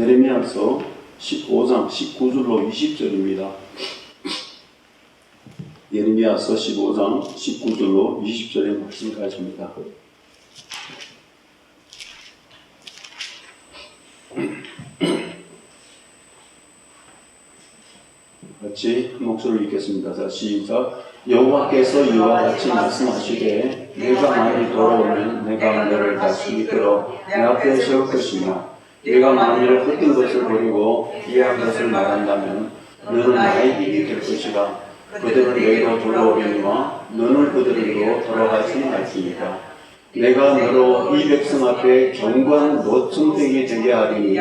예레미야서 15장 19절로 20절입니다. 예레미야서 15장 19절로 20절의 말씀까지입니다. 같이 한 목소리를 읽겠습니다. 자, 시작. 여호와께서 이와 같이 말씀하시되 내가 만일 돌아오면 내가 너를 다시 이끌어 내 앞에 세울 것이며 내가 만일 헛된 것을 버리고 귀한 것을 말한다면 너는 나의 입이 될 것이라. 그들은 너희로 돌아오려니와 너는 그들로 돌아가지 말지니라. 내가 너로 이 백성 앞에 견고한 노점되게 되게 하리니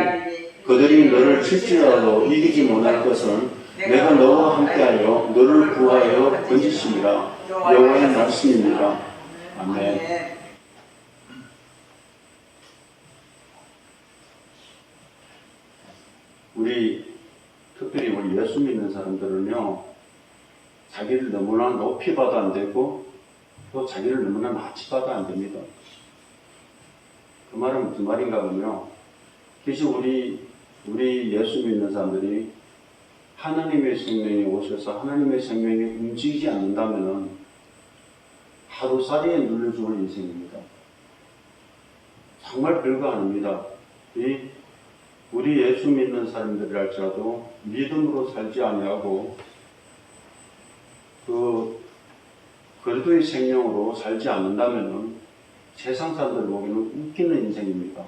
그들이 너를 칠지라도 이기지 못할 것은 내가 너와 함께하여 너를 구하여 건지심이라. 여호와의 말씀입니다. 아멘. 특별히 우리 예수 믿는 사람들은요, 자기를 너무나 높이 봐도 안 되고 또 자기를 너무나 낮이 봐도 안 됩니다. 그 말은 무슨 말인가 하면요, 혹시 우리 예수 믿는 사람들이 하나님의 생명이 오셔서 하나님의 생명이 움직이지 않는다면 하루살이에 눌려 죽을 인생입니다. 정말 별거 아닙니다. 우리 예수 믿는 사람들이랄지라도 믿음으로 살지 아니하고 그리스도의 생명으로 살지 않는다면 세상 사람들 보기에는 웃기는 인생입니다.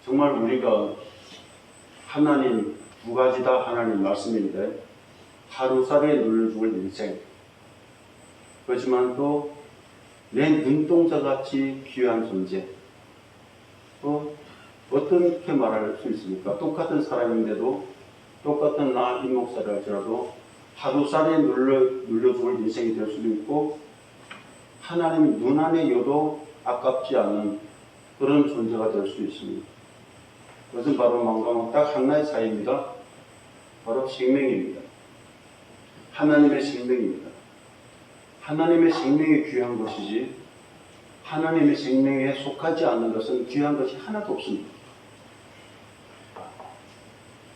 정말 우리가 하나님 두 가지 다 하나님 말씀인데 하루살이에 눌려 죽을 인생, 그렇지만 또 내 눈동자같이 귀한 존재, 또 어떻게 말할 수 있습니까? 똑같은 사람인데도 똑같은 나 이목사를 할지라도 하루살이에 눌려 죽을 인생이 될 수도 있고 하나님 눈 안에 여도 아깝지 않은 그런 존재가 될 수 있습니다. 그것은 바로 뭔가 딱 하나의 차이입니다. 바로 생명입니다. 하나님의 생명입니다. 하나님의 생명이 귀한 것이지 하나님의 생명에 속하지 않는 것은 귀한 것이 하나도 없습니다.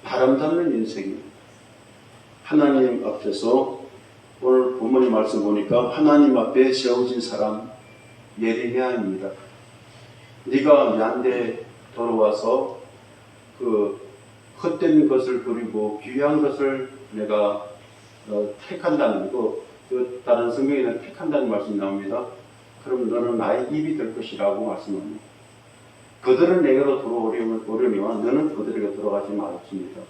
바람잡는 인생입니다. 하나님 앞에서 오늘 본문의 말씀 보니까 하나님 앞에 세워진 사람 예레미야입니다. 네가 나한테 돌아와서 헛된 것을 버리고 귀한 것을 내가 택한다는 거, 다른 성경에는 택한다는 말씀이 나옵니다. 그럼 너는 나의 입이 될 것이라고 말씀합니다. 그들은 내게로 돌아오려니와 너는 그들에게 돌아가지 말았습니다.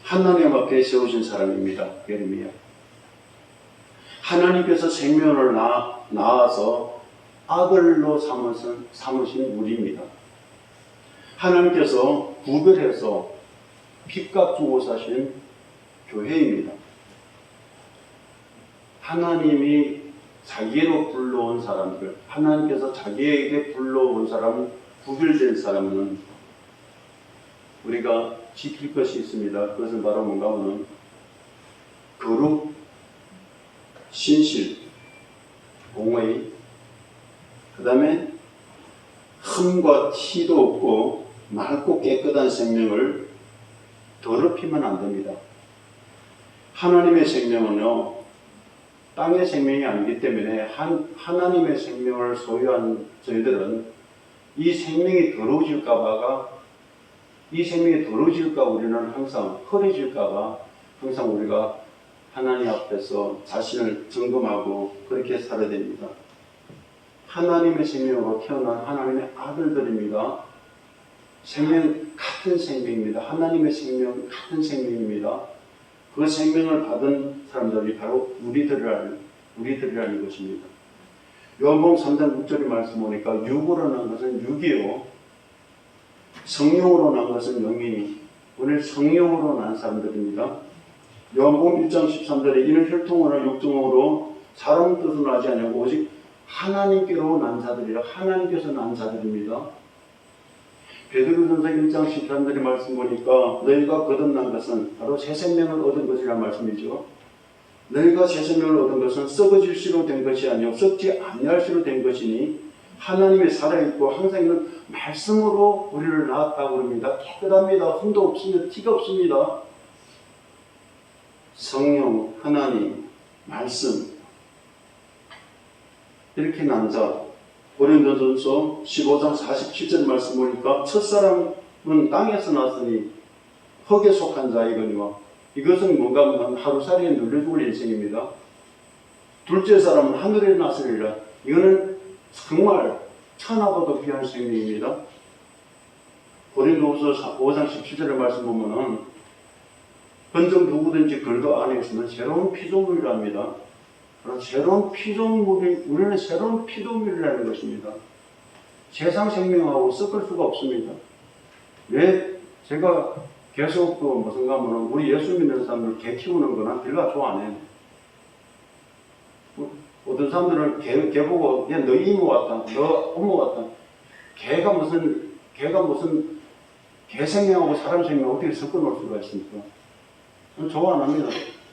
하나님 앞에 세우신 사람입니다. 예레미야. 하나님께서 생명을 낳아서 아들로 삼으신 우리입니다. 하나님께서 구별해서 핏값 주고 사신 교회입니다. 하나님이 자기로 불러온 사람들, 하나님께서 자기에게 불러온 사람, 구별된 사람은 우리가 지킬 것이 있습니다. 그것은 바로 뭔가 하면 거룩, 신실, 공의, 그 다음에 흠과 티도 없고 맑고 깨끗한 생명을 더럽히면 안 됩니다. 하나님의 생명은요, 땅의 생명이 아니기 때문에 하나님의 생명을 소유한 저희들은 이 생명이 더러워질까 우리는 항상 허해질까봐 항상 우리가 하나님 앞에서 자신을 점검하고 그렇게 살아야 됩니다. 하나님의 생명으로 태어난 하나님의 아들들입니다. 같은 생명입니다. 하나님의 생명 같은 생명입니다. 그 생명을 받은 사람들이 바로 우리들이라는 것입니다. 요한복음 3장 6절의 말씀 보니까 육으로 난 것은 육이요, 성령으로 난 것은 영이니 오늘 성령으로 난 사람들입니다. 요한복음 1장 13절에 이는 혈통으로 육정으로 사람 뜻으로 나지 아니하고 오직 하나님께로 난 자들이라. 하나님께서 난 자들입니다. 베드로전서 1장 13절의 말씀 보니까 너희가 거듭난 것은 바로 새 생명을 얻은 것이라는 말씀이죠. 너희가 새 생명을 얻은 것은 썩어질 수로 된 것이 아니요 썩지 아니할 수로 된 것이니 하나님의 살아있고 항상 있는 말씀으로 우리를 낳았다고 그럽니다. 깨끗합니다. 흠도 없습니다. 티가 없습니다. 성령, 하나님, 말씀 이렇게 나누자. 고린도전서 15장 47절 말씀 보니까 첫사람은 땅에서 났으니 흙에 속한 자이거니와 이것은 뭔가 하면 하루살이에 눌려 죽을 인생입니다. 둘째 사람은 하늘에 났으리라. 이거는 정말 천하보다 귀한 생명입니다. 고린도후서 5장 17절의 말씀 보면은 건정 누구든지 그리스도 안에 있으면 새로운 피조물이랍니다. 그런 새로운 피조물이 우리는 새로운 피조물이라는 것입니다. 세상 생명하고 섞을 수가 없습니다. 왜 제가 계속 무슨 가면은 우리 예수 믿는 사람들 개 키우는 거나 별로 좋아 안 해요. 어떤 사람들은 개 보고 야, 너 이모 같다, 너 어머 같다. 개가 무슨 개 생명하고 사람 생명 어떻게 섞어 놓을 수가 있습니까? 저는 좋아 안 합니다.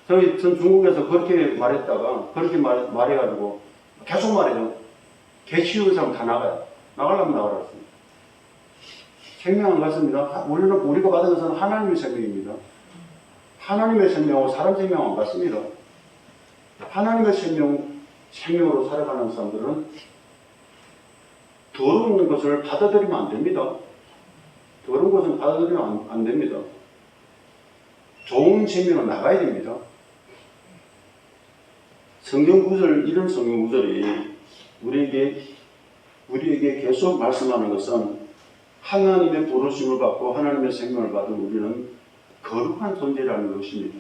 전 중국에서 그렇게 말했다가 그렇게 말해가지고 계속 말해요. 개 키우는 사람 다 나가요. 나가려면 나가라. 생명 안 같습니다. 우리가 받은 것은 하나님의 생명입니다. 하나님의 생명하고 사람 생명 안 같습니다. 하나님의 생명으로 살아가는 사람들은 더러운 것을 받아들이면 안 됩니다. 더러운 것을 받아들이면 안 됩니다. 좋은 생명은 나가야 됩니다. 성경 구절, 이런 성경 구절이 우리에게 계속 말씀하는 것은 하나님의 부르심을 받고 하나님의 생명을 받은 우리는 거룩한 존재라는 것입니다.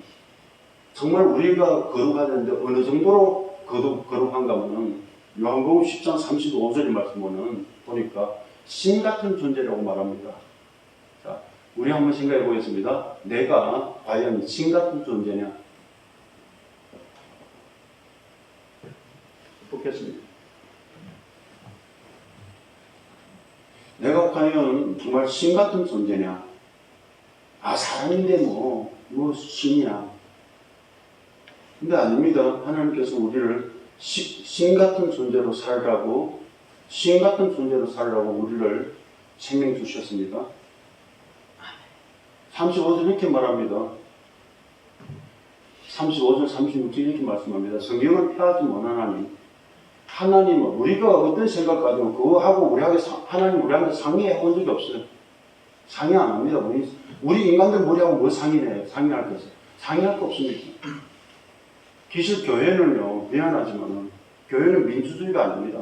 정말 우리가 거룩하는데 어느 정도로 거룩한가 하면 요한복음 10장 35절의 말씀을 보니까 신 같은 존재라고 말합니다. 자, 우리 한번 생각해 보겠습니다. 내가 과연 신 같은 존재냐? 보겠습니다. 내가 과연 정말 신 같은 존재냐? 아, 사람인데 뭐 신이야. 근데 아닙니다. 하나님께서 우리를 신 같은 존재로 살라고, 신 같은 존재로 살라고 우리를 생명 주셨습니다. 35절 이렇게 말합니다. 35절, 36절 이렇게 말씀합니다. 성경을 폐하지 못하나니 하나님은 우리가 어떤 생각 가지고 그거하고 하나님 우리한테 상의해 본 적이 없어요. 상의 안 합니다. 우리 인간들 머리하고 뭐 상의해요? 상의할 것은 상의할 거 없습니다. 기실 교회는요, 미안하지만 교회는 민주주의가 아닙니다.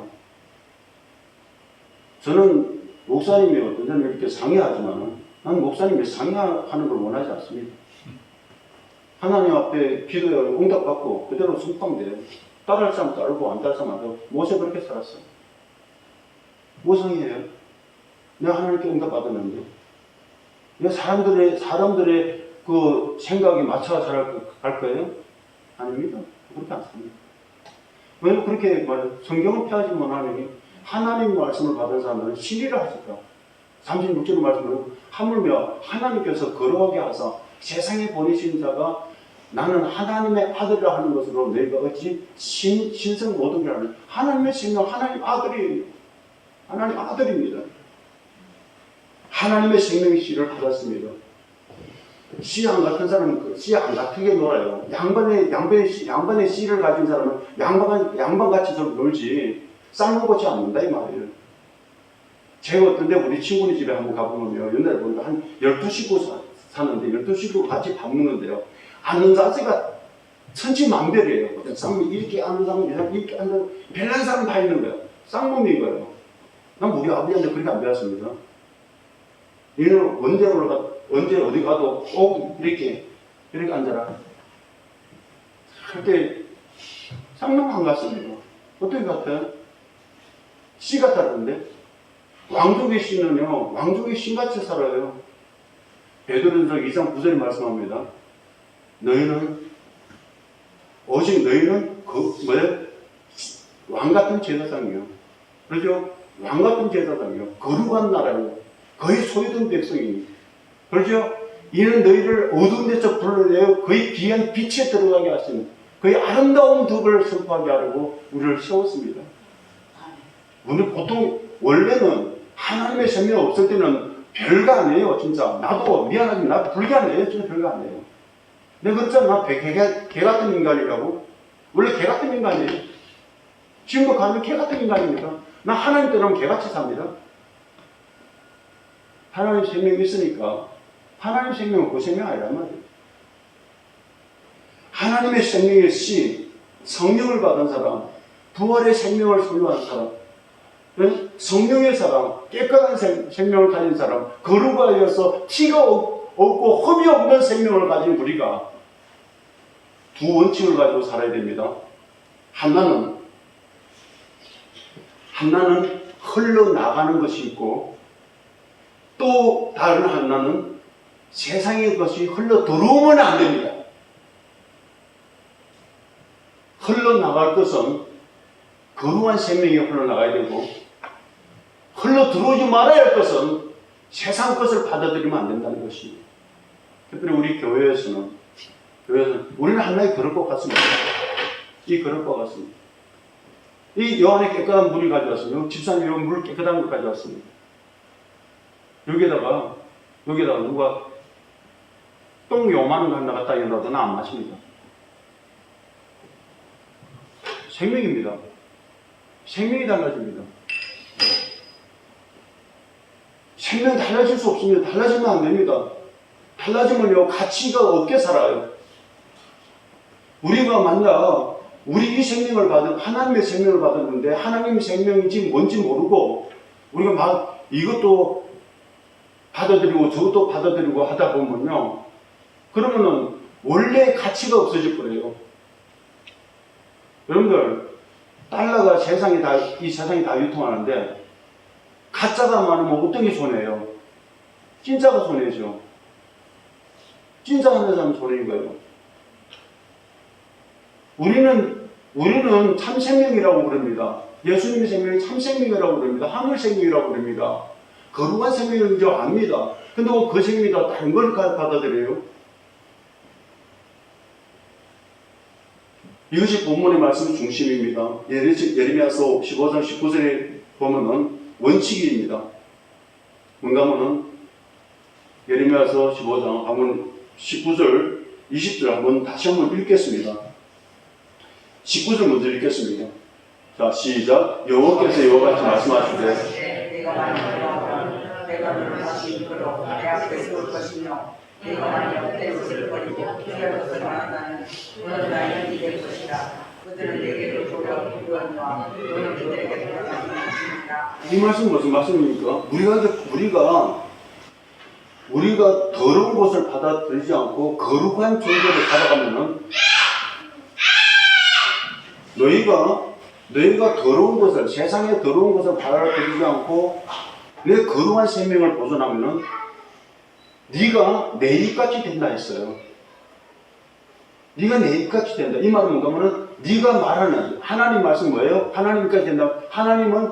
저는 목사님이 어떤 사람이 이렇게 상의하지만 나는 목사님이 상의하는 걸 원하지 않습니다. 하나님 앞에 기도에 응답받고 그대로 순종돼요. 따를 사람 따르고 안 따를 사람 안 따르고. 모세 그렇게 살았어요. 뭐 상의해요? 내가 하나님께 응답받았는데 내가 사람들의 그 생각에 맞춰 살아갈 거예요? 아닙니다. 그렇게 않습니다. 왜 그렇게 성경을 폐하지 못하니 하나님 말씀을 받은 사람들은 시리를 하실까? 36절의 말씀으로 하물며 하나님께서 거룩하게 하사 세상에 보내신 자가 나는 하나님의 아들이라 하는 것으로 너희가 어찌 신성 모독이라는 하나님의 생명, 하나님 아들이에요. 하나님 아들입니다. 하나님의 생명의 씨를 받았습니다. 씨 안 같은 사람은 씨 안 같게 놀아요. 양반의 씨를 가진 사람은 양반같이 좀 놀지 쌍문같이 안 논다 이 말이에요. 제가 어떤데 우리 친구네 집에 한번 가보면요. 옛날에 보니까 한 12식구 사는데 12식구 같이 밥 먹는데요. 앉는 자세가 천지만별이에요. 어떤 쌍문 이렇게 앉는 사람, 이렇게 앉는 별난 사람 다 있는 거예요. 쌍문인 거예요. 난 우리 아버지한테 그렇게 안 배웠습니다. 얘는 언제 어디 가도 꼭 이렇게 앉아라. 그렇게 쌍문한 것 같습니다. 어떻게 같아요? 씨 같다는데? 왕족의 씨는요, 왕족의 신같이 살아요. 베드로전서 2장 9절에 말씀합니다. 오직 너희는 왕 같은 제사장이요. 그렇죠? 왕 같은 제사장이요. 거룩한 나라요. 거의 소유된 백성이니. 그렇죠? 이는 너희를 어두운 데서 불러내어 거의 귀한 빛에 들어가게 하시는 거의 아름다운 덕을 선포하게 하려고 우리를 세웠습니다. 우리 보통 원래는 하나님의 생명 없을 때는 별거 아니에요. 진짜 나도 미안하지만 나도 불교하네요. 진짜 별거 아니에요. 내가 그랬잖아. 개 같은 인간이라고. 원래 개 같은 인간이에요. 지금도 가면 개 같은 인간입니다. 나 하나님 때는 개같이 삽니다. 하나님 생명이 있으니까 하나님 생명은 그 생명 아니란 말이에요. 하나님의 생명이 있이 성령을 받은 사람, 부활의 생명을 소유한 사람, 성령의 사람, 깨끗한 생명을 가진 사람, 거룩하여서 티가 없고 흠이 없는 생명을 가진 우리가 두 원칙을 가지고 살아야 됩니다. 하나는 흘러나가는 것이 있고, 또 다른 하나는 세상의 것이 흘러 들어오면 안 됩니다. 흘러나갈 것은 거룩한 생명이 흘러나가야 되고, 흘러 들어오지 말아야 할 것은 세상 것을 받아들이면 안 된다는 것입니다. 특별히 우리 교회에서는 우리는 하나의 그릇과 같습니다. 이 그릇과 같습니다. 이 여 안에 깨끗한 물이 가져왔습니다. 집사님이 물 깨끗한 거 가져왔습니다. 여기다가 누가 똥 요만한 거 하나 갖다 이러도 나 안 마십니다. 생명입니다. 생명이 달라집니다. 생명 달라질 수 없습니다. 달라지면 안 됩니다. 달라지면요, 가치가 없게 살아요. 우리가 만약 우리 이 생명을 받은 하나님의 생명을 받았는데 하나님의 생명인지 뭔지 모르고 우리가 막 이것도 받아들이고 저것도 받아들이고 하다 보면요, 그러면은 원래 가치가 없어질 거예요. 여러분들, 달러가 이 세상이 다 유통하는데 가짜가 많으면 어떤 게 손해예요? 진짜가 손해죠. 진짜 하는 사람은 손해인 거예요. 우리는 참 생명이라고 그럽니다. 예수님의 생명이 참 생명이라고 그럽니다. 하늘 생명이라고 그럽니다. 거룩한 생명인 줄 압니다. 근데 그 생명이 다 다른 걸 받아들여요. 이것이 본문의 말씀 중심입니다. 예레미야서 15장 19절에 보면은 원칙입니다. 뭔가 하면은 예레미야서 15장 한번 19절 20절 한번 다시 한번 읽겠습니다. 19절 먼저 읽겠습니다. 자, 시작. 여호와께서 이와같이 말씀하시되 내가 너를 다시 이끌어 내 앞에 세울 것이며 내가 만약 내 것을 버리고 피할 것을 말한다면 너는 나의 일이 될 것이라. 그들은 내게로 돌아오거니와 너는 그들에게 돌아가지 않으리라. 이 말씀은 무슨 말씀입니까? 우리가 더러운 것을 받아들이지 않고 거룩한 존재를 살아가면은 너희가 더러운 것을, 세상의 더러운 것을 받아들이지 않고 내 거룩한 생명을 보존하면은 네가 내 입같이 된다 했어요. 네가 내 입같이 된다. 이 말은 뭔가 하면은 네가 말하는 하나님 말씀 뭐예요? 하나님까지 된다. 하나님은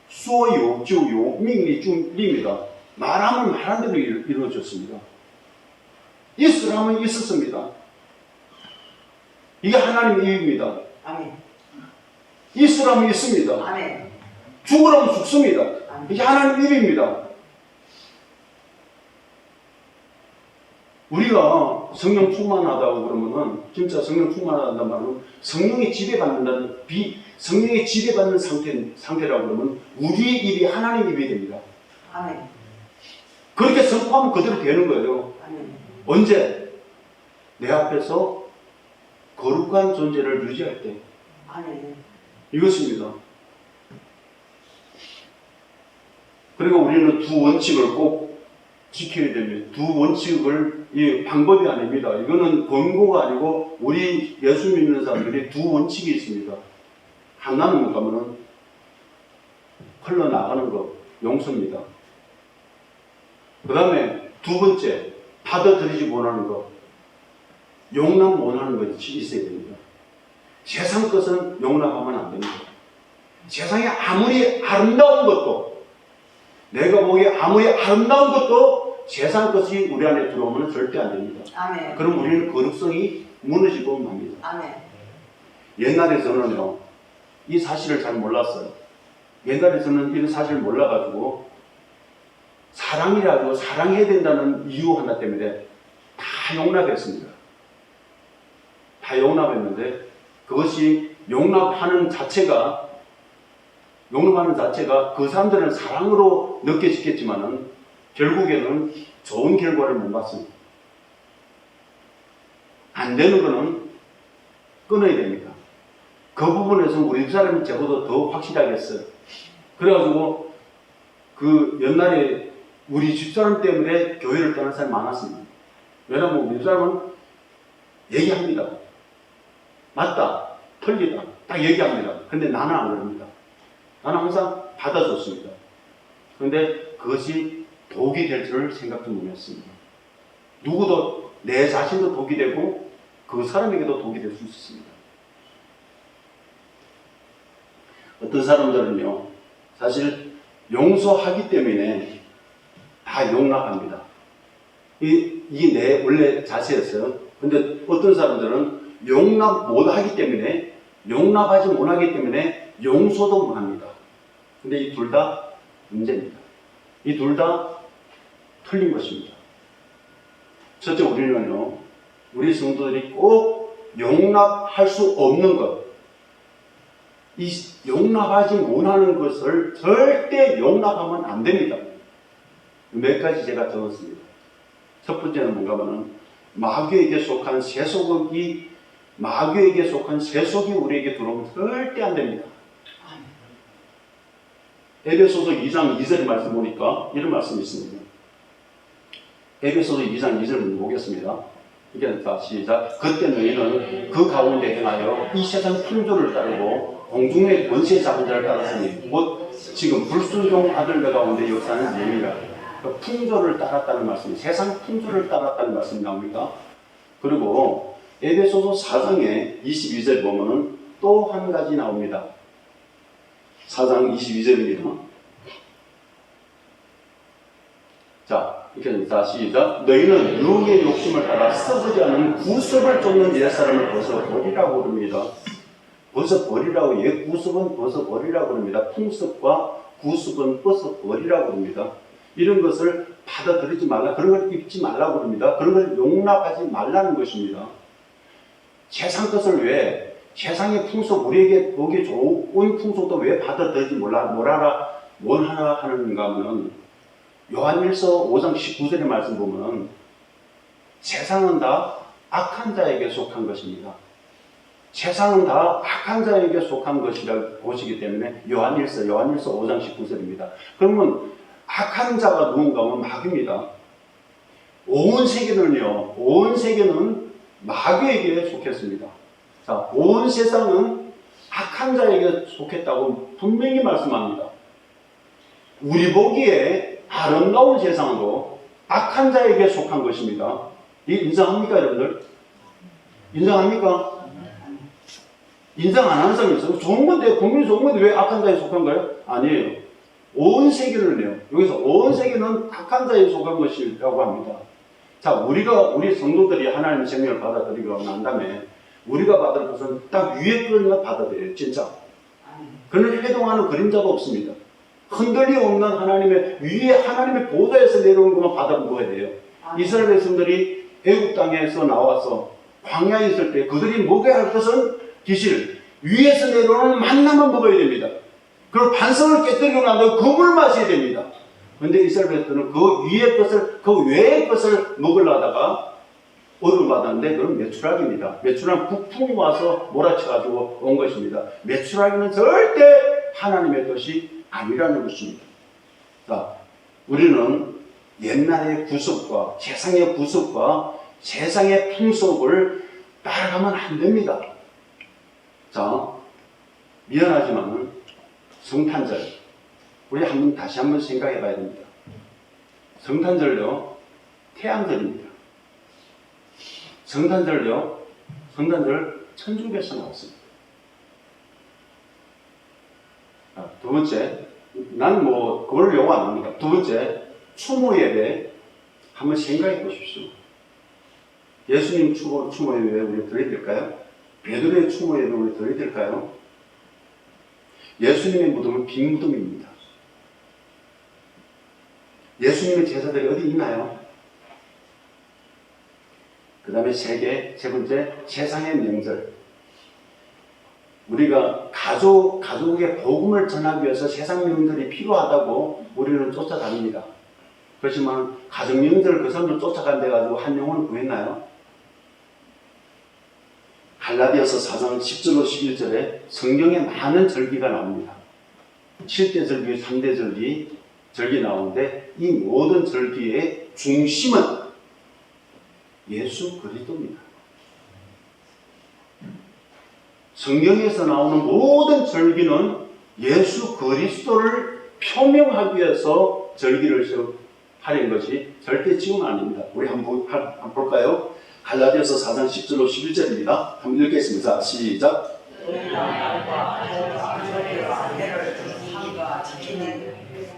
수어요, 주요,命令입니다. 말하면 말한 대로 이루어졌습니다. 있으라면 있었습니다. 이게 하나님의 입입니다. 아멘. 있으라면 있습니다. 아멘. 죽으라면 죽습니다. 아멘. 이게 하나님의 입입니다. 우리가 성령 충만하다고 그러면은, 진짜 성령 충만하다는 말은 성령의 지배받는 상태라고 그러면 우리의 입이 하나님의 입이 됩니다. 아멘. 그렇게 선포하면 그대로 되는 거예요. 아멘. 언제? 내 앞에서 거룩한 존재를 유지할 때. 아멘. 이것입니다. 그리고 우리는 두 원칙을 꼭 지켜야 됩니다. 두 원칙을, 이 방법이 아닙니다. 이거는 권고가 아니고 우리 예수 믿는 사람들이 두 원칙이 있습니다. 하나는 뭔가 하면은 흘러나가는 것, 용서입니다. 그 다음에 두 번째, 받아들이지 못하는 것, 용납 못하는 것이 있어야 됩니다. 세상 것은 용납하면 안 됩니다. 세상에 아무리 아름다운 것도, 내가 보기에 아무리 아름다운 것도 세상 것이 우리 안에 들어오면 절대 안 됩니다. 아멘. 그럼 우리는 거룩성이 무너지고 맙니다. 아멘. 옛날에 저는요, 이 사실을 잘 몰랐어요. 옛날에서는 이런 사실을 몰라가지고 사랑이라도 사랑해야 된다는 이유 하나 때문에 다 용납했습니다. 다 용납했는데 그것이 용납하는 자체가 그 사람들은 사랑으로 느껴지겠지만은 결국에는 좋은 결과를 못 봤습니다. 안 되는 거는 끊어야 됩니다. 그 부분에서 우리 사람이 저보다 더 확실하겠어요. 그래가지고 그 옛날에 우리 집사람 때문에 교회를 떠난 사람이 많았습니다. 왜냐하면 우리 집사람은 얘기합니다. 맞다, 틀리다, 딱 얘기합니다. 근데 나는 안 그럽니다. 나는 항상 받아줬습니다. 그런데 그것이 독이 될 줄 생각도 못했습니다. 누구도 내 자신도 독이 되고 그 사람에게도 독이 될 수 있습니다. 어떤 사람들은요, 사실 용서하기 때문에 다 용납합니다. 이게 내 원래 자세였어요. 근데 어떤 사람들은 용납 못하기 때문에, 용납하지 못하기 때문에 용서도 못합니다. 근데 이 둘 다 문제입니다. 이 둘 다 틀린 것입니다. 첫째, 우리는요, 우리 성도들이 꼭 용납할 수 없는 것, 이 용납하지 못하는 것을 절대 용납하면 안 됩니다. 몇 가지 제가 적었습니다. 첫 번째는 뭔가 하면 마귀에게 속한 세속이 우리에게 들어오면 절대 안 됩니다. 에베소서 2장 2절의 말씀 보니까 이런 말씀이 있습니다. 에베소서 2장 2절 보겠습니다. 이게 다 시작. 그때 너희는 그 가운데 행하여 이 세상 풍조를 따르고 공중의 권세 잡은 자를 따랐으니 곧 지금 불순종 아들들 가운데 역사하는 예미라. 그 풍조를 따랐다는 말씀이, 세상 풍조를 따랐다는 말씀이 나옵니다. 그리고 에베소서 4장의 22절 보면은 또 한 가지 나옵니다. 4장 22절입니다. 자, 이렇게 다시 시작. 너희는 유혹의 욕심을 따라 썩지 않은 구습을 쫓는 옛사람을 벗어버리라고 그럽니다. 벗어버리라고, 옛 구습은 벗어버리라고 합니다. 풍습과 구습은 벗어버리라고 합니다. 이런 것을 받아들이지 말라, 그런 걸 입지 말라고 합니다. 그런 걸 용납하지 말라는 것입니다. 세상 것을 왜, 세상의 풍속, 우리에게 보기 좋은 풍속도 왜 받아들이지 못하라 하는가 하면, 요한일서 5장 19절의 말씀 보면 세상은 다 악한 자에게 속한 것입니다. 세상은 다 악한 자에게 속한 것이라고 보시기 때문에 요한일서 5장 19절입니다. 그러면 악한 자가 누군가 하면 마귀입니다. 온 세계는 마귀에게 속했습니다. 자, 온 세상은 악한 자에게 속했다고 분명히 말씀합니다. 우리 보기에 아름다운 세상도 악한 자에게 속한 것입니다. 이 인정합니까, 여러분들? 인정합니까? 인정 안 하는 사람이 있어요. 좋은 건데, 국민이 좋은 건데 왜 악한 자에 속한가요? 아니에요. 온 세계를요. 여기서 온 세계는 악한 자에 속한 것이라고 합니다. 자, 우리 성도들이 하나님의 생명을 받아들이고 난 다음에 우리가 받을 것은 딱 위에 것만 받아들여요. 진짜. 그는 해동하는 그림자도 없습니다. 흔들림 없는 하나님의 위에 하나님의 보좌에서 내려오는 것만 받아 먹어야 돼요. 이스라엘 백성들이 애국 땅에서 나와서 광야에 있을 때 그들이 먹어야 할 것은 기실, 위에서 내려오는 만나만 먹어야 됩니다. 그리고 반성을 깨뜨리고 난 다음에 그 물 마셔야 됩니다. 그런데 이스라엘 백성들은 그 위의 것을, 그 외의 것을 먹으려다가 얻음 받았는데 그건 메추라기입니다. 메추라기는 북풍이 와서 몰아쳐가지고 온 것입니다. 메추라기는 절대 하나님의 것이 아니라는 것입니다. 자, 우리는 옛날의 구습과 세상의 구습과 세상의 풍속을 따라가면 안 됩니다. 자, 미안하지만 성탄절, 우리 다시 한번 생각해 봐야 됩니다. 성탄절요, 태양절입니다. 성탄절 천주교에서 나왔습니다. 두 번째, 난 그걸 용어 안 합니다. 두 번째, 추모 예배 한번 생각해 보십시오. 예수님 추모 예배 우리 드려야 될까요? 베드로의 추모 예배 우리 드려야 될까요? 예수님의 무덤은 빈 무덤입니다. 예수님의 제사들이 어디 있나요? 그 다음에 세 번째, 세상의 명절. 우리가 가족에게 복음을 전하기 위해서 세상 명절이 필요하다고 우리는 쫓아다닙니다. 그렇지만 가족 명절 그 사람들 쫓아간데 가지고 한 영혼을 구했나요? 갈라디아서 4장 10절로 11절에 성경에 많은 절기가 나옵니다. 7대 절기, 3대 절기 나오는데 이 모든 절기의 중심은 예수 그리스도입니다. 성경에서 나오는 모든 절기는 예수 그리스도를 표명하기 위해서 절기를 하는 것이 절대 지금 아닙니다. 우리 한번 볼까요? 갈라디아서 4장 10절로 11절입니다. 한번 읽겠습니다. 시작.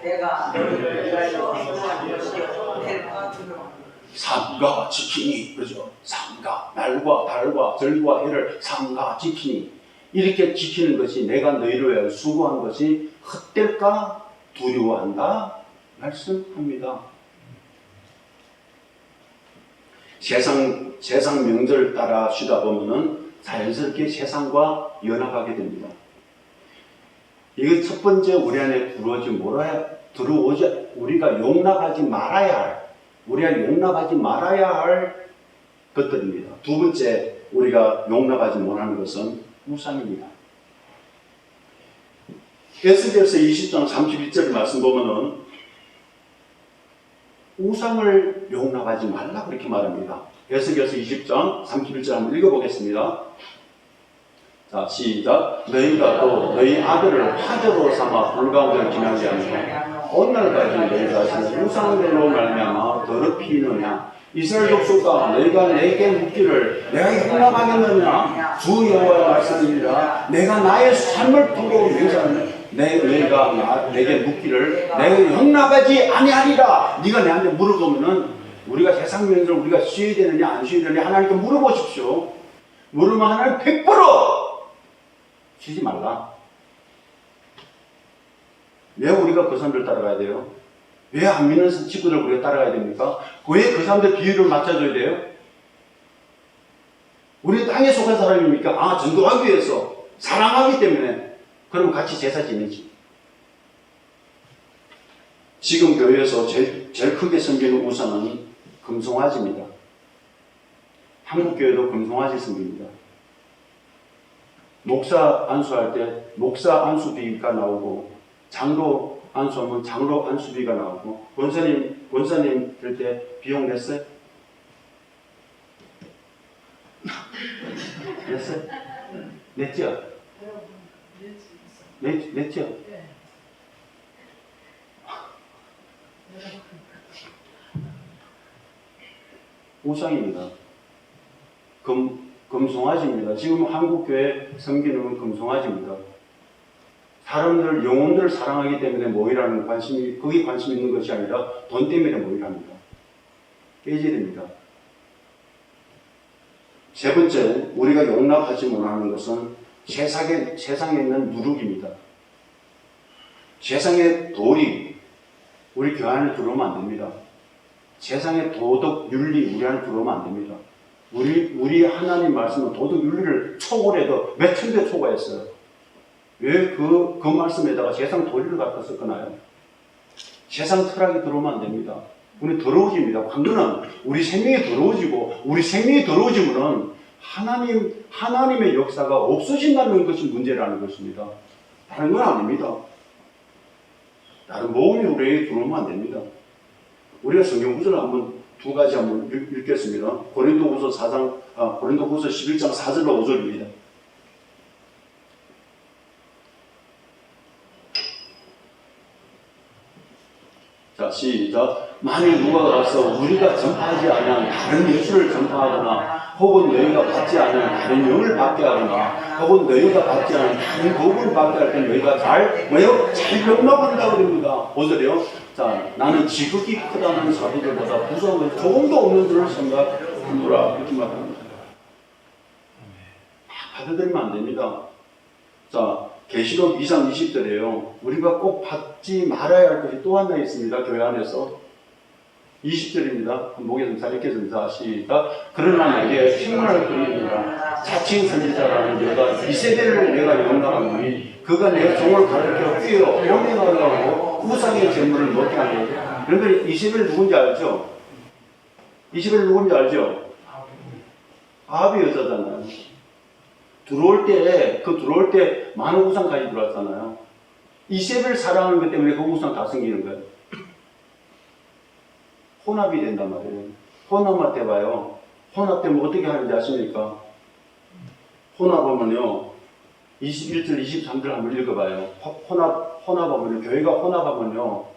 내가 너희를 위하여 행한 것이요 해가 두려워. 삼가 지키니, 그죠? 삼가, 날과 달과 절과 해를 삼가 지키니, 이렇게 지키는 것이 내가 너희를 위하여 수고한 것이 헛될까 두려워한다 말씀합니다. 세상 명절 따라 쉬다 보면은 자연스럽게 세상과 연합하게 됩니다. 이게 첫 번째 우리 안에 들어오지 우리가 용납하지 말아야 할 것들입니다. 두 번째 우리가 용납하지 못하는 것은 우상입니다. 에스겔서 20장 31절 말씀 보면은 우상을 용납하지 말라 그렇게 말합니다. 에스겔서 20장 31절 한번 읽어보겠습니다. 자, 시작. 너희가 또 너희 아들을 화제로 삼아 불 가운데 지나지 않고 오늘까지 너희가 우상으로 말미암아 더럽히느냐? 이스라엘 족속아, 너희가 내게 묻기를 내가 용납하겠느냐? 주 여호와의 말씀이니라. 내가 나의 삶을 두고 맹세하는 너희가 내게 묻기를 내가 용납하지 아니하리라. 네가 내한테 물어보면은 우리가 세상 명절 우리가 쉬어야 되느냐 안 쉬어야 되느냐 하나님께 물어보십시오. 물으면 하나님 100% 쉬지 말라. 왜 우리가 그 사람들 따라가야 돼요? 왜 안 믿는 친구들 우리가 따라가야 됩니까? 왜 그 사람들 비율을 맞춰줘야 돼요? 우리 땅에 속한 사람입니까? 전도하기 위해서 사랑하기 때문에 그럼 같이 제사 지내지. 지금 교회에서 제일 크게 섬기는 우상은 금송아지입니다. 한국교회도 금송아지 섬깁니다. 목사 안수할 때 목사 안수비가 나오고 장로 안수하면 장로 안수비가 나오고 권사님 될 때 비용 냈어요? 냈어요? 냈죠? 냈죠? 우상입니다. 금송아지입니다. 지금 한국교회 섬기는 금송아지입니다. 사람들, 영혼들을 사랑하기 때문에 모이라는 거기에 관심이 있는 것이 아니라 돈 때문에 모이랍니다. 깨져야 됩니다. 세 번째, 우리가 용납하지 못하는 것은 세상에 있는 누룩입니다. 세상의 돌이 우리 교회 안에 들어오면 안 됩니다. 세상의 도덕, 윤리 우리 안에 들어오면 안 됩니다. 우리 하나님 말씀은 도덕, 윤리를 초월해도 몇 천배 초과했어요. 왜 그 말씀에다가 세상 도리를 갖다 썼거나요? 세상 철학이 들어오면 안 됩니다. 우리 더러워집니다. 관계는 우리 생명이 더러워지고 우리 생명이 더러워지면은 하나님의 역사가 없어진다는 것이 문제라는 것입니다. 다른 건 아닙니다. 다른 모험이 우리에게 들어오면 안 됩니다. 우리가 성경 구절을 한번 두 가지 한번 읽겠습니다. 고린도후서 11장 4절로 5절입니다. 자, 시작. 만일 누가 가서 우리가 전파하지 않은 다른 예수를 전파하거나 혹은 너희가 받지 않은 다른 영을 받게 하거나 혹은 너희가 받지 않은 다른 복음을 받게 할 때 너희가 잘 용납한다고 그럽니다. 5절이요. 자, 나는 지극히 크다는 사도들보다 무서운 건 조금도 없는 줄을 생각하노라. 이렇게 말합니다. 받아들이면 안 됩니다. 자, 계시록 2장 20절이에요. 우리가 꼭 받지 말아야 할 것이 또 하나 있습니다. 교회 안에서. 20절입니다. 한번 보겠습니다. 읽겠습니다. 시작. 그러나 내게 평안을 드립니다. 자칭 선지자라는 여가 이세벨을 내가 영락하노니 그가 내 종을 가르쳐 뛰어 오행하려고 우상의 제물을 먹게 하노니. 여러분 이세벨 누군지 알죠? 이세벨 누군지 알죠? 아합의 여자잖아요. 들어올 때 많은 우상까지 들어왔잖아요. 이세벨 사랑하는 것 때문에 그 우상 다 생기는 거예요. 혼합이 된단 말이에요. 혼합한테 봐요. 혼합 때문에 어떻게 하는지 아십니까? 혼합하면요. 21절, 23절 한번 읽어봐요. 혼합하면요. 교회가 혼합하면요.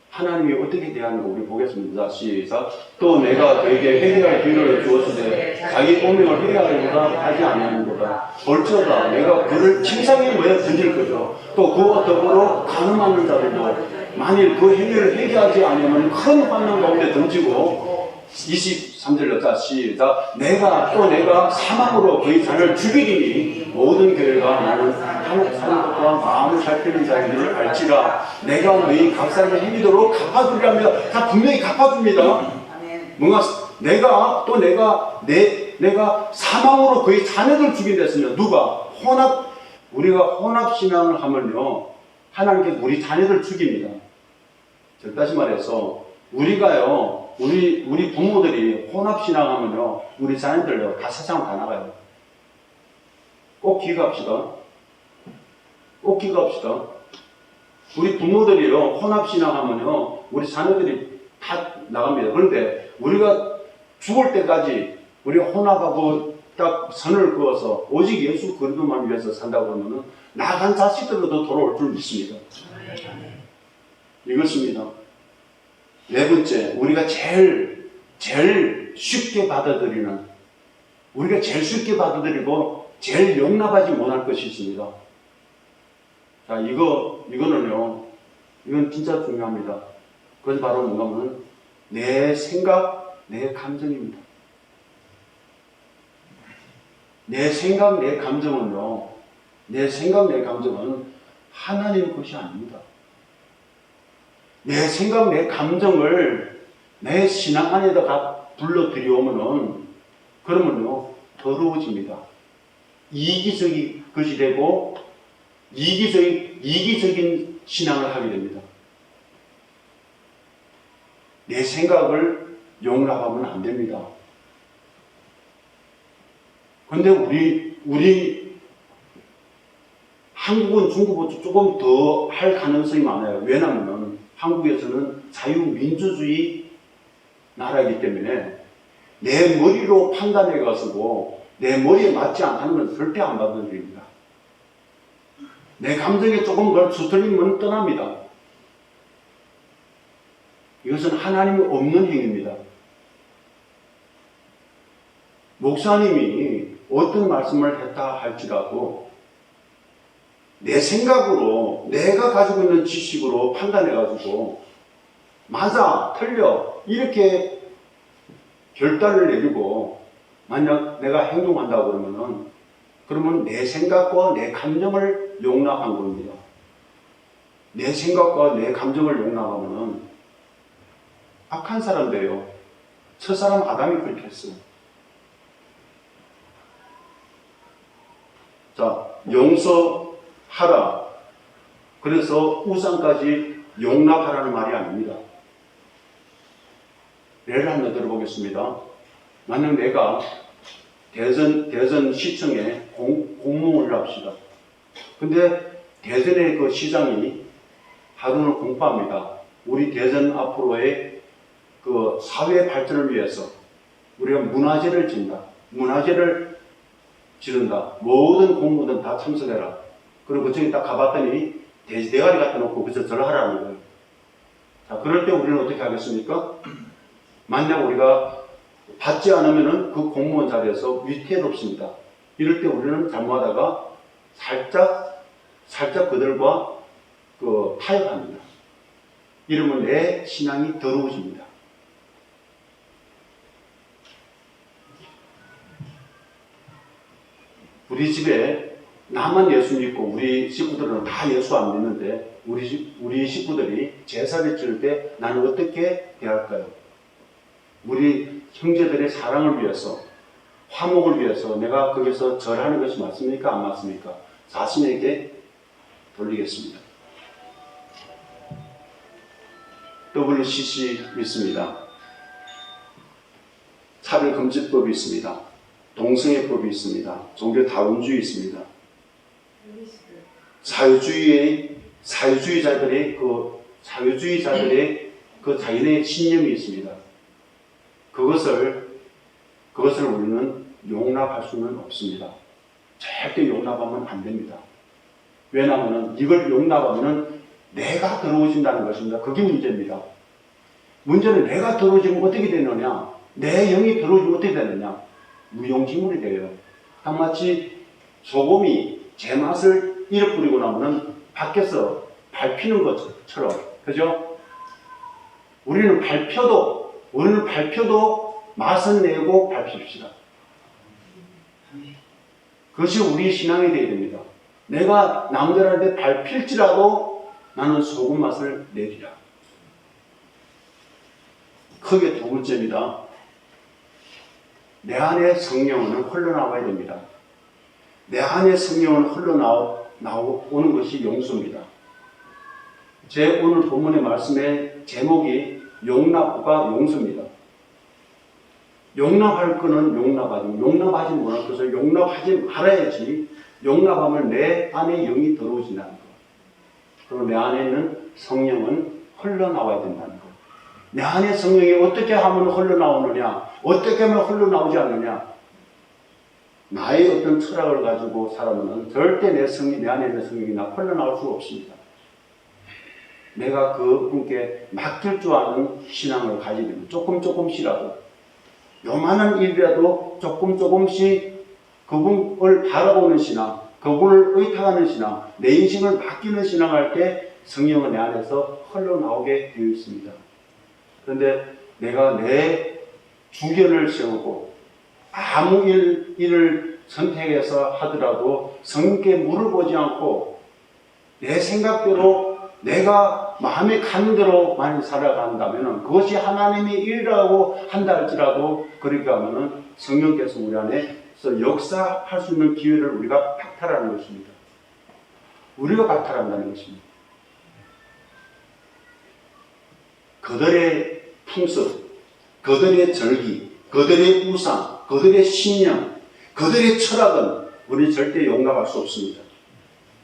하나님이 어떻게 대하는 거 우리 보겠습니다. 시작. 또 내가 그에게 회개할 기회를 주었으되 자기 본명을 회개하려고다 하지 아니하는도다. 볼지어다 내가 그를 침상에 왜 던질 거죠. 또 그와 더불어 가늠하는 자들도 만일 그 행위를 회개하지 않으면 큰 환난 가운데 던지고 23절 여자 시작. 내가 사망으로 그의 자녀를 죽이리니 모든 교회가 나는 한옥 사는 것과 마음을 살피는 자들을 알지라. 내가 너희 각사의 행위대로 갚아주리라며. 다 분명히 갚아줍니다. 뭔가 내가 사망으로 그의 자녀들 죽인댔으면 누가 우리가 혼합 신앙을 하면요 하나님께서 우리 자녀들 죽입니다. 즉 다시 말해서 우리 부모들이 혼합 신앙하면요 우리 자녀들요 다 세상 다 나가요. 꼭 기억합시다. 우리 부모들이요 혼합 신앙하면요 우리 자녀들이 다 나갑니다. 그런데 우리가 죽을 때까지 우리가 혼합하고 딱 선을 그어서 오직 예수 그리스도만 위해서 산다고 하면은 나간 자식들로도 돌아올 줄 믿습니다. 이것입니다. 네 번째, 우리가 제일 쉽게 받아들이는, 우리가 제일 쉽게 받아들이고 제일 용납하지 못할 것이 있습니다. 자, 이거는 진짜 중요합니다. 그것이 바로 뭔가 하면 내 생각, 내 감정입니다. 내 생각, 내 감정은 하나님 것이 아닙니다. 내 생각, 내 감정을 내 신앙 안에다가 불러들여오면은, 그러면요, 더러워집니다. 이기적인 것이 되고, 이기적인 신앙을 하게 됩니다. 내 생각을 용납하면 안 됩니다. 근데 우리 한국은 중국보다 조금 더 할 가능성이 많아요. 왜냐하면 한국에서는 자유민주주의 나라이기 때문에 내 머리로 판단해가지고 내 머리에 맞지 않다는 건 절대 안 받아들입니다. 내 감정에 조금 더 수틀리면 떠납니다. 이것은 하나님이 없는 행위입니다. 목사님이 어떤 말씀을 했다 할지라도 내 생각으로 내가 가지고 있는 지식으로 판단해가지고 맞아, 틀려 이렇게 결단을 내리고 만약 내가 행동한다고 그러면 내 생각과 내 감정을 용납한 겁니다. 내 생각과 내 감정을 용납하면 악한 사람 돼요. 첫사람 아담이 그렇게 했어요. 자, 용서하라. 그래서 우상까지 용납하라는 말이 아닙니다. 예를 한번 들어보겠습니다. 만약 내가 대전시청에 공무원을 합시다. 근데 대전의 그 시장이 하루는 공부합니다. 우리 대전 앞으로의 그 사회 발전을 위해서 우리가 문화재를 지른다. 모든 공무원들 다 참석해라. 그리고 그쪽에 딱 가봤더니 돼지 대가리 갖다 놓고 그저 절하라는 거예요. 자, 그럴 때 우리는 어떻게 하겠습니까? 만약 우리가 받지 않으면은 그 공무원 자리에서 위태롭습니다. 이럴 때 우리는 잘못하다가 살짝 그들과 타협합니다. 이러면 내 신앙이 더러워집니다. 우리 집에 나만 예수 믿고 우리 식구들은 다 예수 안 믿는데 우리 식구들이 제사를 지을 때 나는 어떻게 대할까요? 우리 형제들의 사랑을 위해서, 화목을 위해서 내가 거기서 절하는 것이 맞습니까? 안 맞습니까? 자신에게 돌리겠습니다. WCC 있습니다. 차별금지법이 있습니다. 동성애법이 있습니다. 종교다원주의 있습니다. 사회주의자들의 그 자기네 신념이 있습니다. 그것을 우리는 용납할 수는 없습니다. 절대 용납하면 안 됩니다. 왜냐하면 이걸 용납하면 내가 더러워진다는 것입니다. 그게 문제입니다. 문제는 내가 더러워지면 어떻게 되느냐? 내 영이 더러워지면 어떻게 되느냐? 무용지물이 돼요. 딱 마치 소금이 제맛을 잃어버리고 나면 밖에서 밟히는 것처럼, 그죠? 우리는 밟혀도 맛은 내고 밟힙시다. 그것이 우리 신앙이 되어야 됩니다. 내가 남들한테 밟힐지라도 나는 소금 맛을 내리라. 크게 두 번째입니다. 내 안에 성령은 흘러나와야 됩니다. 내 안에 성령은 흘러나오는 것이 용서입니다. 제 오늘 본문의 말씀의 제목이 용납과 용서입니다. 용납할 거는 용납하지 못할 것을 용납하지 말아야지. 용납하면 내 안에 영이 들어오진다는 것. 그리고 내 안에 있는 성령은 흘러나와야 된다는 것. 내 안에 성령이 어떻게 하면 흘러나오느냐, 어떻게 하면 흘러나오지 않느냐. 나의 어떤 철학을 가지고 살아면 절대 내 안에 있는 성령이 흘러나올 수가 없습니다. 내가 그분께 맡길 줄 아는 신앙을 가지게 되면 조금씩이라도 요만한 일이라도 조금씩 그분을 바라보는 신앙, 그분을 의탁하는 신앙, 내 인생을 맡기는 신앙할 때 성령은 내 안에서 흘러나오게 되어 있습니다. 그런데 내가 내 주견을 세우고 아무 일을 선택해서 하더라도 성령께 물어보지 않고 내 생각대로 내가 마음에 가는 대로 많이 살아간다면 그것이 하나님의 일이라고 한다 할지라도 그렇게 하면 성령께서 우리 안에서 역사할 수 있는 기회를 우리가 박탈하는 것입니다. 우리가 박탈한다는 것입니다. 그들의 풍습, 그들의 절기, 그들의 우상, 그들의 신념, 그들의 철학은 우리 절대 용납할 수 없습니다.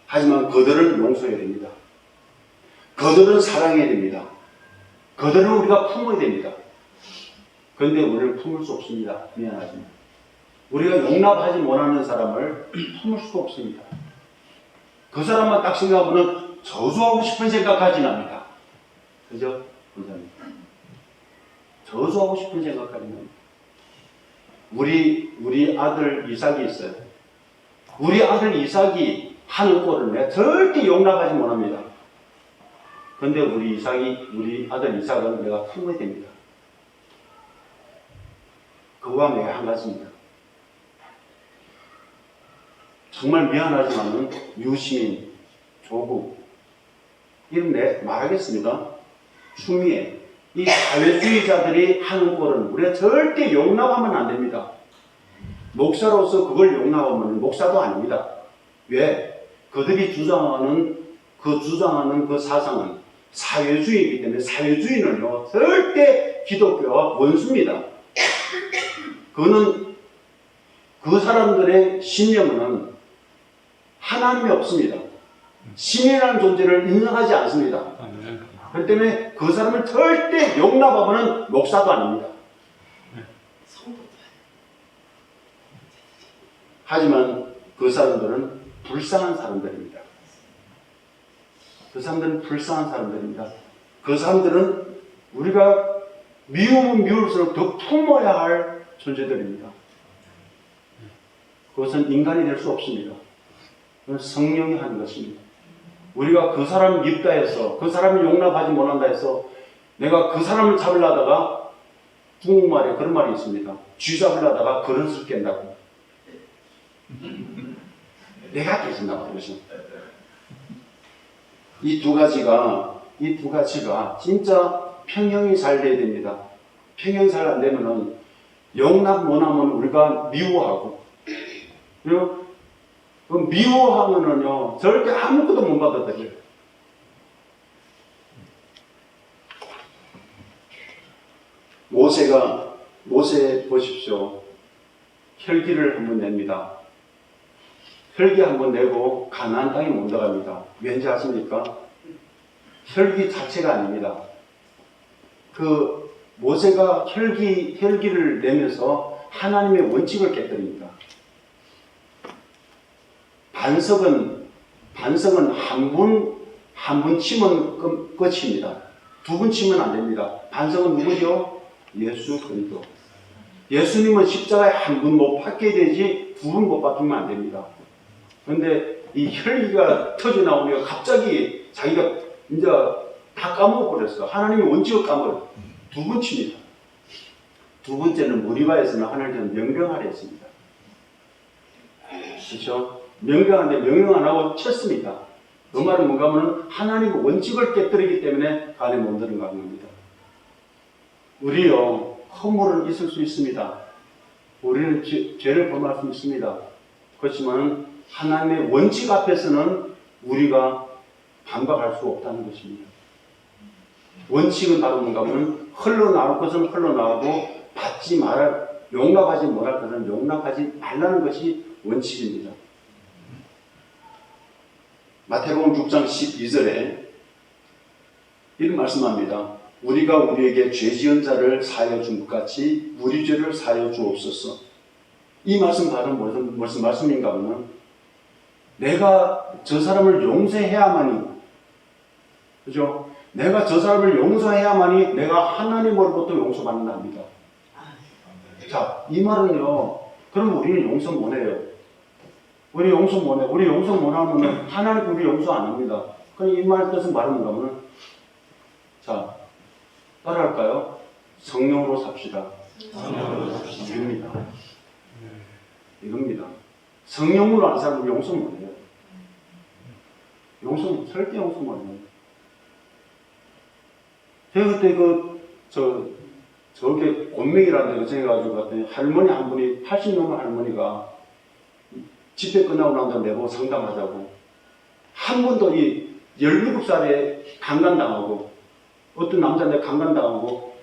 하지만 그들은 용서해야 됩니다. 그들은 사랑해야 됩니다. 그들은 우리가 품어야 됩니다. 그런데 우리는 품을 수 없습니다. 미안하지만. 우리가 용납하지 못하는 사람을 품을 수가 없습니다. 그 사람만 딱 생각하면 저주하고 싶은 생각까지 납니다. 그죠? 감사합니다. 저주하고 싶은 생각까지 납니다. 우리 아들 이삭이 있어요. 우리 아들 이삭이 하는 꼴을 내가 절대 용납하지 못합니다. 그런데 우리 아들 이삭은 내가 품어야 됩니다. 그거와 내가 한 가지입니다. 정말 미안하지만은 유시민, 조국 이런 내 말하겠습니다. 추미애 이 사회주의자들이 하는 꼴은 우리가 절대 용납하면 안 됩니다. 목사로서 그걸 용납하면 목사도 아닙니다. 왜? 그들이 주장하는 그 사상은 사회주의이기 때문에 사회주의는요 절대 기독교와 원수입니다. 그거는 그 사람들의 신념은 하나님이 없습니다. 신이라는 존재를 인정하지 않습니다. 그렇기 때문에 그 사람을 절대 용납하면 목사도 아닙니다. 하지만 그 사람들은 불쌍한 사람들입니다. 그 사람들은 불쌍한 사람들입니다. 그 사람들은 우리가 미우면 미울수록 더 품어야 할 존재들입니다. 그것은 인간이 될 수 없습니다. 그건 성령이 하는 것입니다. 우리가 그 사람 밉다 해서 그 사람을 용납하지 못한다 해서 내가 그 사람을 잡으려다가 중국말에 그런 말이 있습니다. 쥐 잡으려다가 그릇을 깬다고. 내가 깨진다고 그러죠. 이 두 가지가 진짜 평형이 잘 돼야 됩니다. 평형이 잘 안 되면은 용납 못하면 우리가 미워하고, 그리고 그 미워하면은요 절대 아무것도 못 받아들여요. 모세 보십시오. 혈기를 한번 냅니다. 혈기 한번 내고 가나안 땅에 못 들어갑니다. 왠지 아십니까? 혈기 자체가 아닙니다. 그 모세가 혈기를 내면서 하나님의 원칙을 깨뜨립니다. 반석은 한 번 치면 끝입니다. 두 번 치면 안 됩니다. 반석은 누구죠? 예수 그리스도. 예수님은 십자가에 한 번 못 박혀야 되지 두 번 못 박히면 안 됩니다. 그런데 이 혈기가 터져나오면 갑자기 자기가 이제 다 까먹어버렸어. 하나님의 원칙을 까먹어요. 두 번 칩니다. 두 번째는 무리바에서는 하나님은 명령하려 했습니다. 그렇죠? 명령하는데 명령 안 하고 쳤습니다. 그 말은 뭔가 하면 하나님의 원칙을 깨뜨리기 때문에 간에 못 들어가는 겁니다. 우리요, 허물은 있을 수 있습니다. 우리는 죄를 범할 수 있습니다. 그렇지만 하나님의 원칙 앞에서는 우리가 반박할 수 없다는 것입니다. 원칙은 바로 뭔가 하면 흘러나올 것은 흘러나오고 용납하지 못할 것은 용납하지 말라는 것이 원칙입니다. 마태복음 6장 12절에 이런 말씀합니다. 우리가 우리에게 죄 지은 자를 사하여 준 것 같이 우리 죄를 사하여 주옵소서. 이 말씀 바로 무슨 말씀인가 하면 내가 저 사람을 용서해야만이, 그죠? 내가 저 사람을 용서해야만이 내가 하나님으로부터 용서받는답니다. 자, 이 말은요, 그럼 우리는 용서 못해요. 우리 용서 못해. 우리 용서 못하면 하나님 우리 용서 안 합니다. 그럼 이 말 뜻은 말은 뭐냐면, 자, 따라할까요? 성령으로 삽시다. 이겁니다. 성령으로 안 사람은 용서 못해요. 절대 용서 못해요. 제가 그때 저게 곤맹이라는 데가 생겨가지고 갔더니 할머니 한 분이 80 넘은 할머니가 집회 끝나고 난 다음에 내보고 상담하자고 한 번도 이 17살에 강간당하고 어떤 남자한테 강간당하고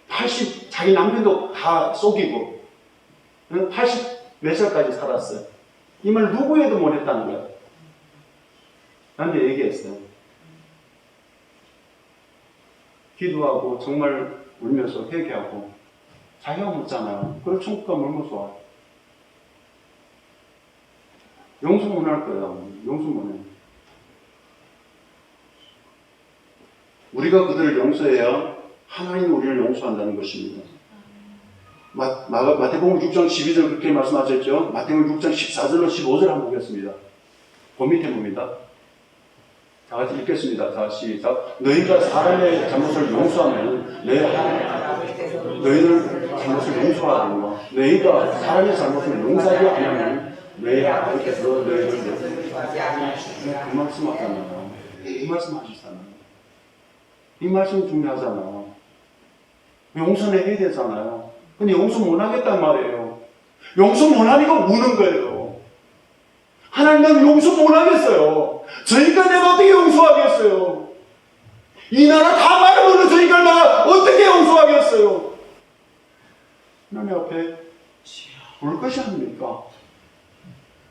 80 자기 남편도 다 속이고 80 몇 살까지 살았어요. 이 말 누구에도 못했다는 거예요. 나한테 얘기했어요. 기도하고 정말 울면서 회개하고 자기가 묻잖아요. 그걸 천국가 멀면서 와. 용서 못할 거예요. 용서 못해. 우리가 그들을 용서해야 하나님 우리를 용서한다는 것입니다. 마태복음 6장 12절 그렇게 말씀하셨죠. 마태복음 6장 14절로 15절 한번 보겠습니다. 그 밑에 봅니다. 다 같이 읽겠습니다. 자, 시작. 너희가 사람의 잘못을 용서하면 너희들 잘못을 용서하고 너희가 사람의 잘못을 용서하지 않으면 너희 아버지께서 너희를 그 말씀 하잖아요. 이 말씀 하시잖아요. 이 말씀 중요하잖아요. 용서는 해야 되잖아요. 근데 용서 못 하겠단 말이에요. 용서 못 하니까 우는 거예요. 하나님 난 용서 못 하겠어요. 저니까 내가 어떻게 용서하겠어요? 이 나라 다 말아먹는 저니까 내가 어떻게 용서하겠어요? 하나님 앞에 울 것이 아닙니까?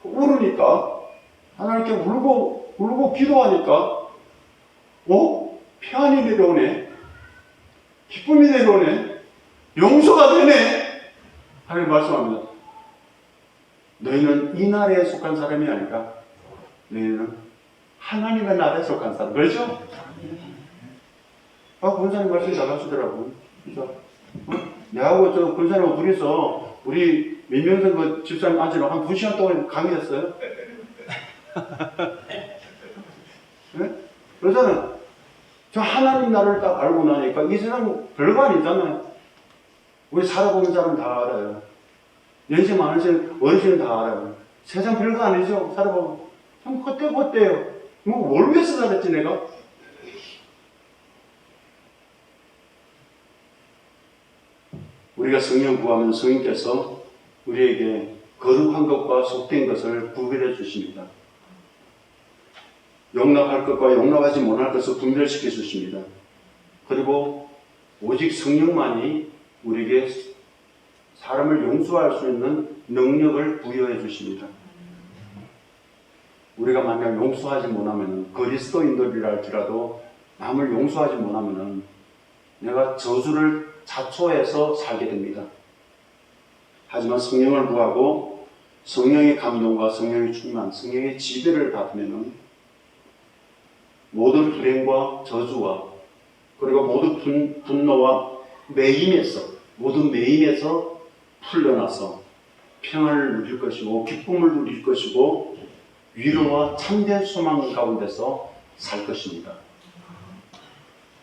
울으니까 하나님께 울고 기도하니까 평안이 내려오네. 기쁨이 내려오네. 용서가 되네. 하나님 말씀합니다. 너희는 이 나라에 속한 사람이 아니라 너희는 하나님의 나라에 속한 사람. 그렇죠? 권사님 말씀 잘 하시더라고요. 그죠? 내하고 저 권사님하고 둘이서 우리 민명선 그 집사님 앉으러 한 2시간 동안 강의했어요. 네? 그러잖아요. 저 하나님 나라를 딱 알고 나니까 이 세상 별거 아니잖아요. 우리 살아보는 사람 다 알아요. 연세 많으신 어르신은 다 알아요. 세상 별거 아니죠. 살아보면 참 헛되요. 뭐 뭘 위해서 살았지 내가? 우리가 성령 구하면 성령께서 우리에게 거룩한 것과 속된 것을 구별해 주십니다. 용납할 것과 용납하지 못할 것을 분별시켜 주십니다. 그리고 오직 성령만이 우리에게 사람을 용서할 수 있는 능력을 부여해 주십니다. 우리가 만약 용서하지 못하면 그리스도인들이라 할지라도 남을 용서하지 못하면 내가 저주를 자초해서 살게 됩니다. 하지만 성령을 구하고 성령의 감동과 성령의 충만, 성령의 지배를 받으면 모든 불행과 저주와 그리고 모든 분노와 모든 매임에서 풀려나서 평안을 누릴 것이고 기쁨을 누릴 것이고 위로와 참된 소망 가운데서 살 것입니다.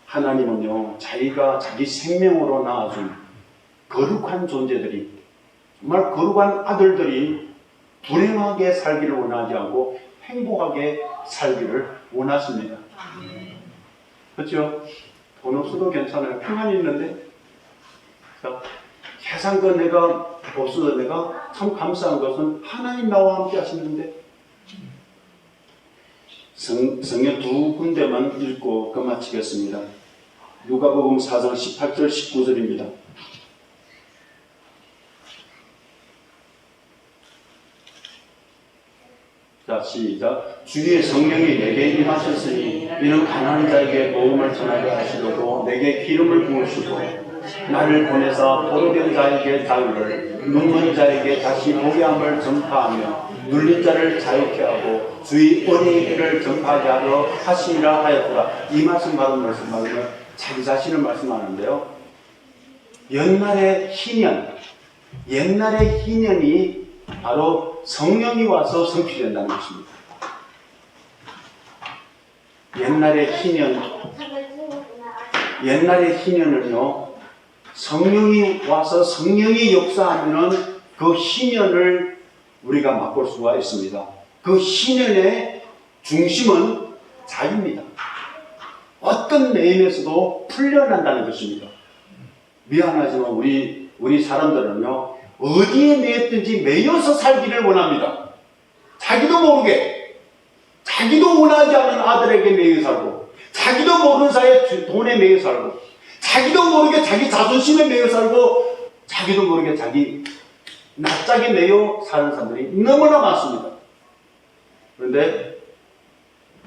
하나님은요, 자기가 자기 생명으로 낳아준 거룩한 존재들이, 정말 거룩한 아들들이 불행하게 살기를 원하지 않고 행복하게 살기를 원하십니다. 그렇죠? 돈 없어도 괜찮아요. 평안이 있는데. 세상과 내가 없어도 내가 참 감사한 것은 하나님 나와 함께 하시는데, 성경 두 군데만 읽고 끝마치겠습니다. 누가복음 4장 18절 19절입니다. 자, 시작. 주의 성령이 내게 임하셨으니 이는 가난한 자에게 복음을 전하게 하시려고 내게 기름을 부으시고 나를 보내사 포로된 자에게 자유를, 눈먼 자에게 다시 보게 함을 전파하며 눌린 자를 자유케 하고 주의 어린이를 전파하게 하려 하시니라 하였더라. 이 말씀 바로 말씀하면 자기 자신을 말씀하는데요. 옛날의 희년이 바로 성령이 와서 성취된다는 것입니다. 옛날의 희년은요, 성령이 와서 성령이 역사하면은 그 희년을 우리가 맛볼 수가 있습니다. 그 희년의 중심은 자유입니다. 어떤 매임에서도 풀려난다는 것입니다. 미안하지만 우리 사람들은요, 어디에 매였든지 매여서 살기를 원합니다. 자기도 모르게, 자기도 원하지 않은 아들에게 매여 살고, 자기도 모르는 사이에 돈에 매여 살고, 자기도 모르게 자기 자존심에 매여 살고, 자기도 모르게 자기 낯짝에 매여 사는 사람들이 너무나 많습니다. 그런데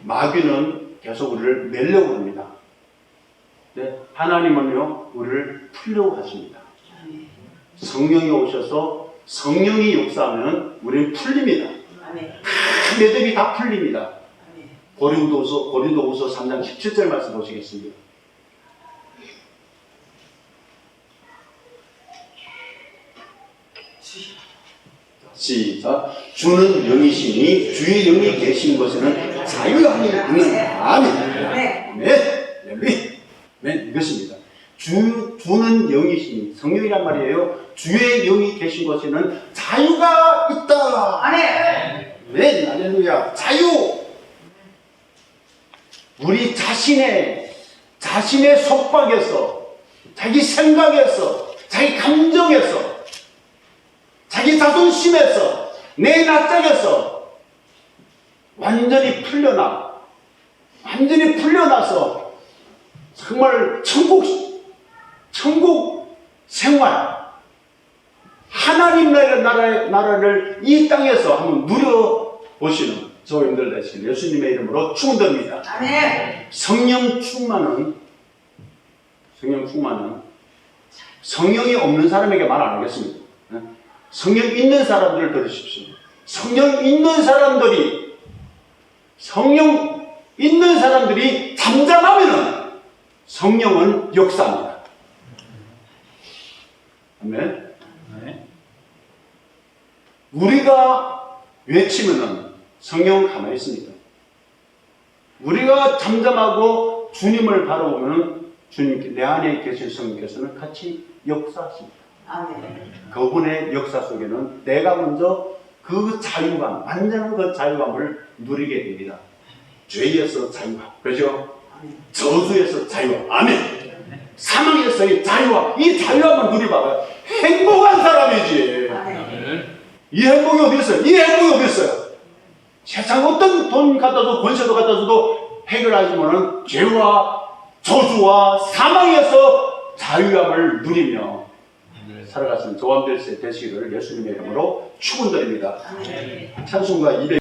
마귀는 계속 우리를 매려고 합니다. 네, 하나님은요, 우리를 풀려고 하십니다. 성령이 오셔서 성령이 역사하면 우리는 풀립니다. 다 매듭이 다 풀립니다. 고린도후서 3장 17절 말씀 보시겠습니다. 시작. 주는 영이시니 주의 영이 계신 곳에는 자유가 있는. 아멘. 네, 이것입니다. 주는 영이시니, 성령이란 말이에요. 주의 영이 계신 곳에는 자유가 있다. 아멘. 네, 할렐루야. 자유. 우리 자신의 속박에서, 자기 생각에서, 자기 감정에서, 자기 자존심에서, 내 낯짝에서 완전히 풀려나서 정말 천국 생활, 하나님 나라를 이 땅에서 한번 누려보시는 저희들 되시길 예수님의 이름으로 축원드립니다. 아멘. 성령 충만은 성령이 없는 사람에게 말 안 하겠습니다. 성령 있는 사람들을 들으십시오. 성령 있는 사람들이 잠잠하면은 성령은 역사합니다. 아멘. 우리가 외치면은 성령은 가만히 있습니다. 우리가 잠잠하고 주님을 바라보면은 주님께, 내 안에 계신 성령께서는 같이 역사하십니다. 아멘. 그분의 역사 속에는 내가 먼저 그 자유감, 완전한 그 자유감을 누리게 됩니다. 죄에서 자유감, 그죠? 저주에서 자유감, 아멘. 사망에서의 자유와 이 자유함을 누리봐요. 행복한 사람이지. 이 행복이 어디 있어요? 이 행복이 어디 있어요? 세상 어떤 돈 갖다 줘도 권세도 갖다 줘도 해결하지 못하는 죄와 저주와 사망에서 자유함을 누리며 살아가시는 저와 되시기를 예수님의 이름으로 축원드립니다. 찬송가 200